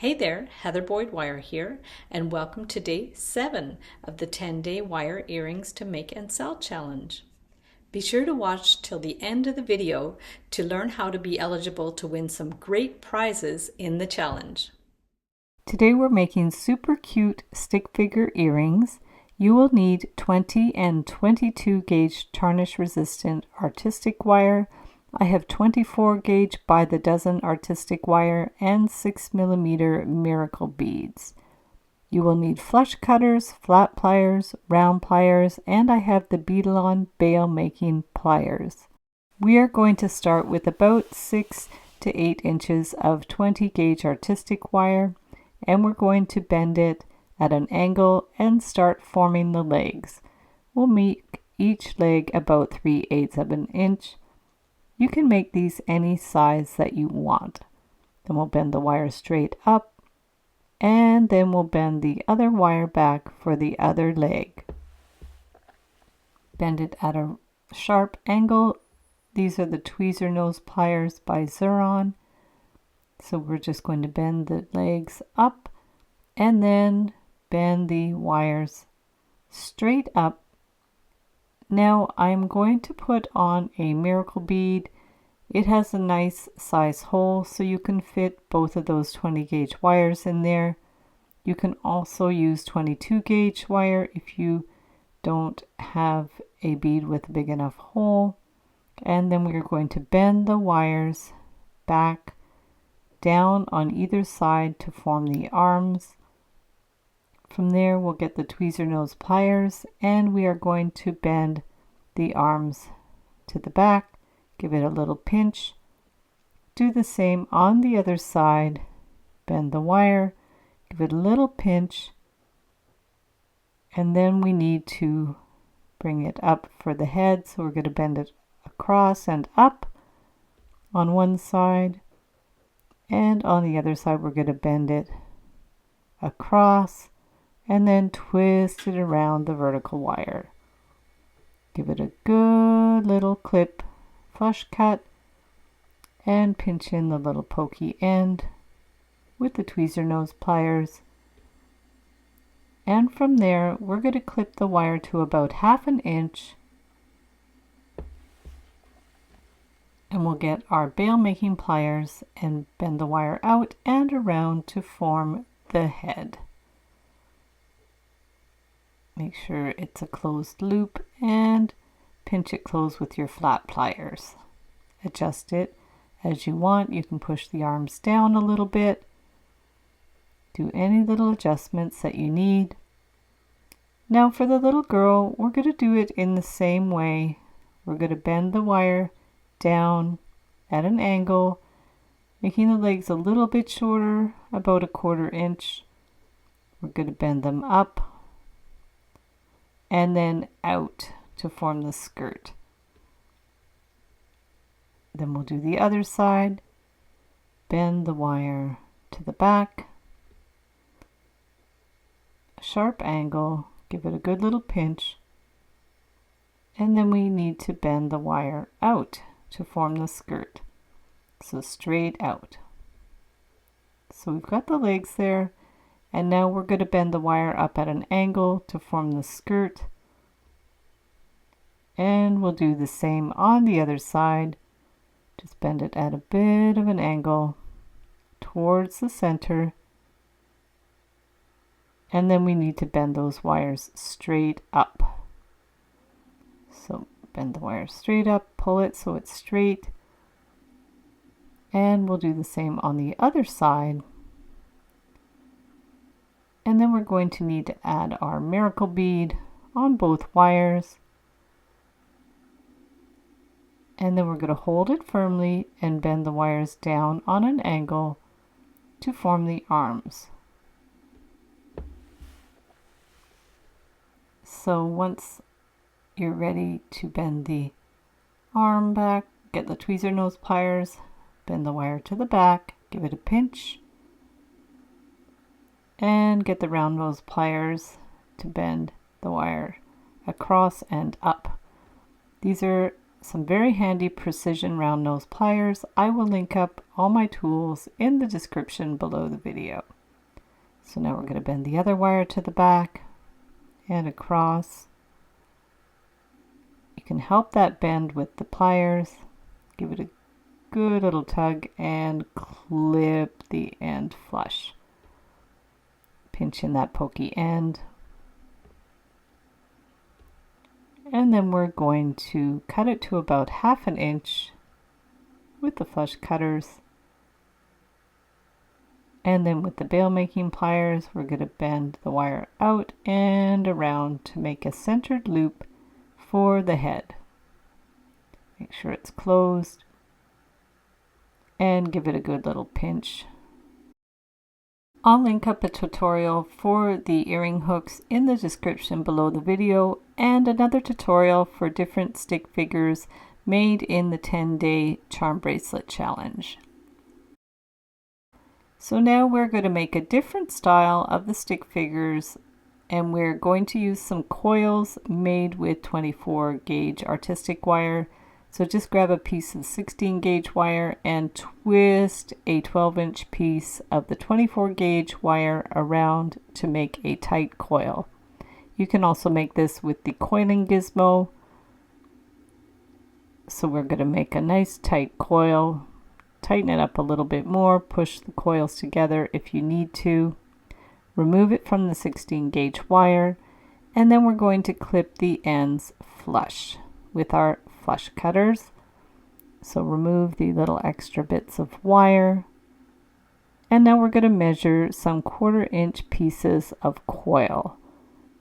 Hey there, Heather Boyd Wire here, and welcome to day 7 of the 10-day wire earrings to make and sell challenge. Be sure to watch till the end of the video to learn how to be eligible to win some great prizes in the challenge. Today we're making super cute stick figure earrings. You will need 20 and 22 gauge tarnish resistant artistic wire. I have 24 gauge by the dozen artistic wire and 6mm miracle beads. You will need flush cutters, flat pliers, round pliers, and I have the Beadalon bail making pliers. We are going to start with about 6 to 8 inches of 20 gauge artistic wire, and we're going to bend it at an angle and start forming the legs. We'll make each leg about 3/8 of an inch. You can make these any size that you want. Then we'll bend the wire straight up, and then we'll bend the other wire back for the other leg. Bend it at a sharp angle. These are the tweezer nose pliers by Xuron. So we're just going to bend the legs up and then bend the wires straight up. Now I'm going to put on a miracle bead. It has a nice size hole so you can fit both of those 20 gauge wires in there. You can also use 22 gauge wire if you don't have a bead with a big enough hole. And then we're going to bend the wires back down on either side to form the arms. From there we'll get the tweezer nose pliers and we are going to bend the arms to the back, give it a little pinch. Do the same on the other side, bend the wire, give it a little pinch, and then we need to bring it up for the head, so we're going to bend it across and up on one side, and on the other side we're going to bend it across and then twist it around the vertical wire. Give it a good little clip, flush cut, and pinch in the little pokey end with the tweezer nose pliers. And from there we're going to clip the wire to about 1/2 inch, and we'll get our bail making pliers and bend the wire out and around to form the head. Make sure it's a closed loop and pinch it closed with your flat pliers. Adjust it as you want. You can push the arms down a little bit. Do any little adjustments that you need. Now for the little girl, we're going to do it in the same way. We're going to bend the wire down at an angle, making the legs a little bit shorter, about 1/4 inch. We're going to bend them up and then out to form the skirt. Then we'll do the other side, bend the wire to the back, sharp angle, give it a good little pinch, and then we need to bend the wire out to form the skirt, so straight out. So we've got the legs there, and now we're going to bend the wire up at an angle to form the skirt, and we'll do the same on the other side. Just bend it at a bit of an angle towards the center, and then we need to bend those wires straight up. So bend the wire straight up, pull it so it's straight, and we'll do the same on the other side. And then we're going to need to add our miracle bead on both wires, and then we're going to hold it firmly and bend the wires down on an angle to form the arms. So once you're ready to bend the arm back, get the tweezer nose pliers, bend the wire to the back, give it a pinch, and get the round nose pliers to bend the wire across and up. These are some very handy precision round nose pliers. I will link up all my tools in the description below the video. So now we're going to bend the other wire to the back and across. You can help that bend with the pliers. Give it a good little tug and clip the end flush. Pinch in that pokey end. And then we're going to cut it to about 1/2 inch with the flush cutters. And then with the bail making pliers, we're going to bend the wire out and around to make a centered loop for the head. Make sure it's closed and give it a good little pinch. I'll link up a tutorial for the earring hooks in the description below the video, and another tutorial for different stick figures made in the 10-day charm bracelet challenge. So now we're going to make a different style of the stick figures, and we're going to use some coils made with 24 gauge artistic wire. So just grab a piece of 16 gauge wire and twist a 12-inch piece of the 24 gauge wire around to make a tight coil. You can also make this with the coiling gizmo. So we're going to make a nice tight coil, tighten it up a little bit more, push the coils together if you need to, remove it from the 16 gauge wire, and then we're going to clip the ends flush with our flush cutters. So remove the little extra bits of wire, and now we're going to measure some 1/4 inch pieces of coil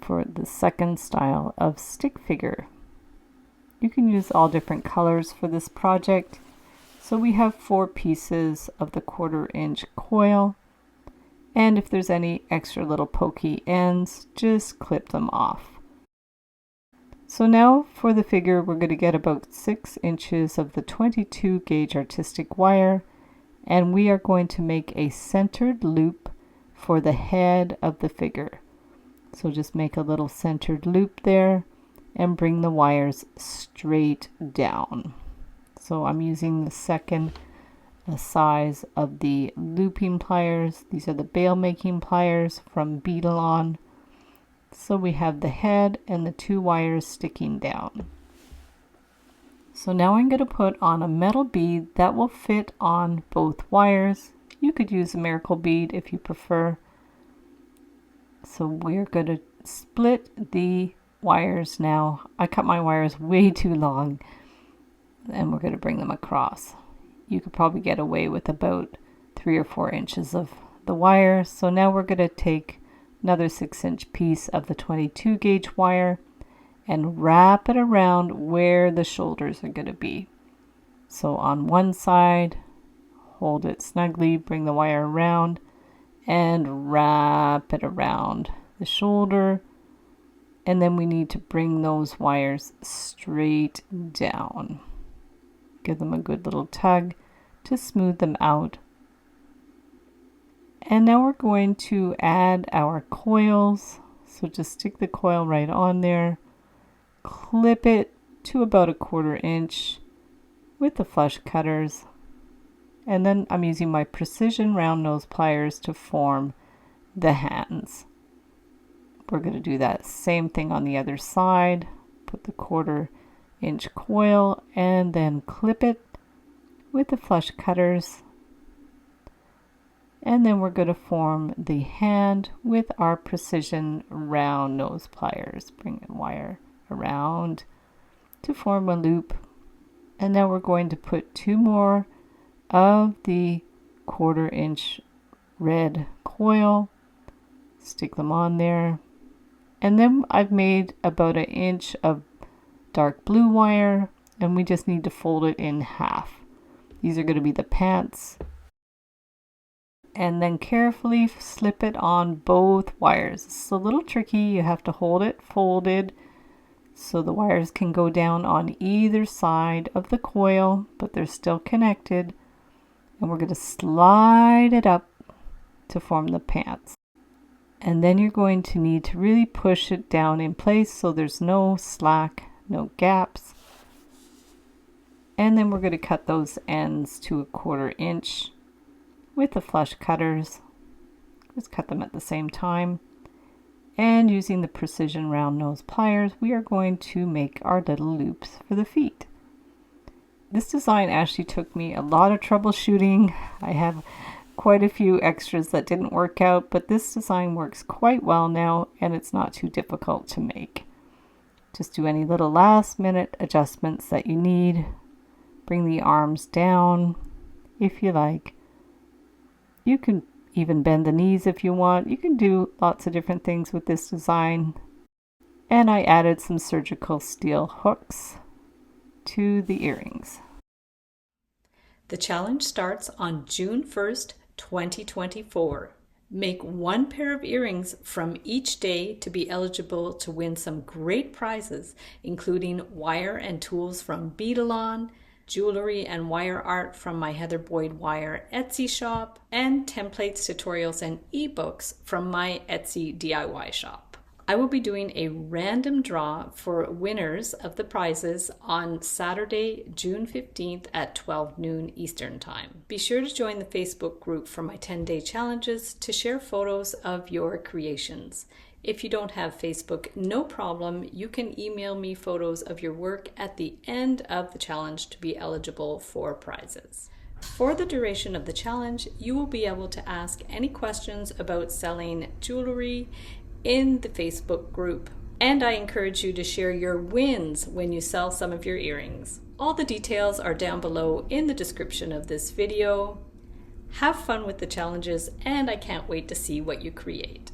for the second style of stick figure. You can use all different colors for this project. So we have 4 pieces of the 1/4 inch coil, and if there's any extra little pokey ends, just clip them off. So now for the figure, we're going to get about 6 inches of the 22 gauge artistic wire, and we are going to make a centered loop for the head of the figure. So just make a little centered loop there and bring the wires straight down. So I'm using the second size of the looping pliers. These are the bail making pliers from Beadalon. So we have the head and the 2 wires sticking down. So now I'm going to put on a metal bead that will fit on both wires. You could use a miracle bead if you prefer. So we're going to split the wires now. I cut my wires way too long, and we're going to bring them across. You could probably get away with about 3 or 4 inches of the wire. So now we're going to take another 6-inch piece of the 22 gauge wire and wrap it around where the shoulders are going to be. So on one side, hold it snugly, bring the wire around and wrap it around the shoulder, and then we need to bring those wires straight down. Give them a good little tug to smooth them out. And now we're going to add our coils. So just stick the coil right on there, clip it to about 1/4 inch with the flush cutters, and then I'm using my precision round nose pliers to form the hands. We're going to do that same thing on the other side. Put the 1/4 inch coil and then clip it with the flush cutters. And then we're going to form the hand with our precision round nose pliers. Bring the wire around to form a loop. And now we're going to put 2 more of the 1/4 inch red coil. Stick them on there. And then I've made about 1 inch of dark blue wire, and we just need to fold it in half. These are going to be the pants. And then carefully slip it on both wires. It's a little tricky. You have to hold it folded so the wires can go down on either side of the coil, but they're still connected. And we're going to slide it up to form the pants. And then you're going to need to really push it down in place so there's no slack, no gaps. And then we're going to cut those ends to 1/4 inch with the flush cutters. Just cut them at the same time. And using the precision round nose pliers, we are going to make our little loops for the feet. This design actually took me a lot of troubleshooting. I have quite a few extras that didn't work out, but this design works quite well now and it's not too difficult to make. Just do any little last minute adjustments that you need. Bring the arms down if you like. You can even bend the knees if you want. You can do lots of different things with this design. And I added some surgical steel hooks to the earrings. The challenge starts on June 1st, 2024. Make 1 pair of earrings from each day to be eligible to win some great prizes, including wire and tools from Beadalon, jewelry and wire art from my Heather Boyd Wire Etsy shop, and templates, tutorials, and ebooks from my Etsy DIY shop. I will be doing a random draw for winners of the prizes on Saturday, June 15th at 12 noon Eastern Time. Be sure to join the Facebook group for my 10-day challenges to share photos of your creations. If you don't have Facebook, no problem. You can email me photos of your work at the end of the challenge to be eligible for prizes. For the duration of the challenge, you will be able to ask any questions about selling jewelry in the Facebook group. And I encourage you to share your wins when you sell some of your earrings. All the details are down below in the description of this video. Have fun with the challenges, and I can't wait to see what you create.